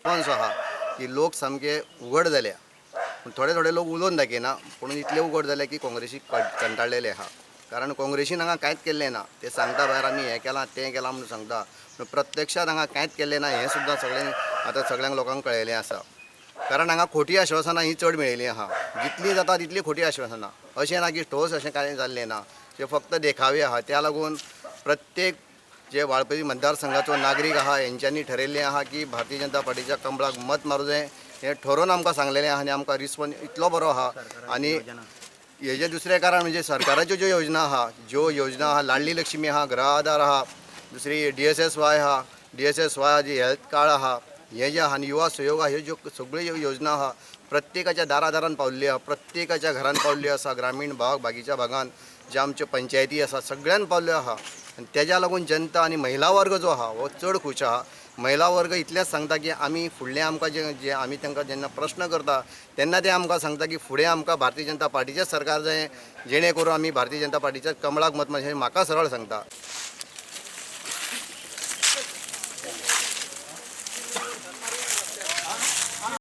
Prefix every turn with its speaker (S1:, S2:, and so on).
S1: असो आहा की लोक सामके उघड जाल्या पूण थोडे थोडे लोक उलोवन दाखयना पूण इतले उघड जाले की काँग्रेसीक कंटाळलेले आहा कारण काँग्रेसीन हांगा कांयच केल्लें ना ते सांगता भायर आमी हें केलां तें केलां म्हणून सांगता पूण प्रत्यक्षात हांगा कांयच केल्लें ना हें सुद्दां सगळ्यांक लोकांक कळयलें आसा कारण हांगा खोटी आश्वासनां ही चड मेळिल्लीं आहा जितली जाता तितली खोटी आश्वासनां अशें ना की ठोस अशें कांय जाल्लें ना ते फक्त देखावे आहा त्या लागून प्रत्येक जे वाळपय मतदारसंघाचो नागरीक आहा हेंच्यांनी ठरयल्लें आहा की भारतीय जनता पार्टीच्या कमळाक मत मारूं जाय हें ठरोवन आमकां सांगलेलें आहा आनी आमकां रिस्पॉन्स इतलो बरो आहा आनी हेजें दुसरें कारण म्हणजे सरकाराच्यो ज्यो योजना आहा लाडली लक्ष्मी आहा गृह आधार आहा दुसरी DSSY आहा DSSY जी हेल्थ कार्ड आहा हे जे आहा आनी युवा सहयोग आहा ह्यो ज्यो सगळ्यो योजना आहा प्रत्येकाच्या दारान पावल्ली आहा प्रत्येकाच्या घरान पावल्ली आसा ग्रामीण भाग बाकीच्या भागान जे आमच्यो पंचायती आसा सगळ्यान पावल्यो आहा आनी तेज्या लागून जनता आनी महिला वर्ग जो आहा हो चड खूश आहा महिला वर्ग इतलेंच सांगता की आमी फुडलें आमकां जे आमी तांकां जेन्ना प्रश्न करता तेन्ना ते आमकां सांगता की फुडें आमकां भारतीय जनता पार्टीचेंच सरकार जाय जेणे करून आमी भारतीय जनता पार्टीच्या कमळाक मत मारचें म्हाका सरळ सांगता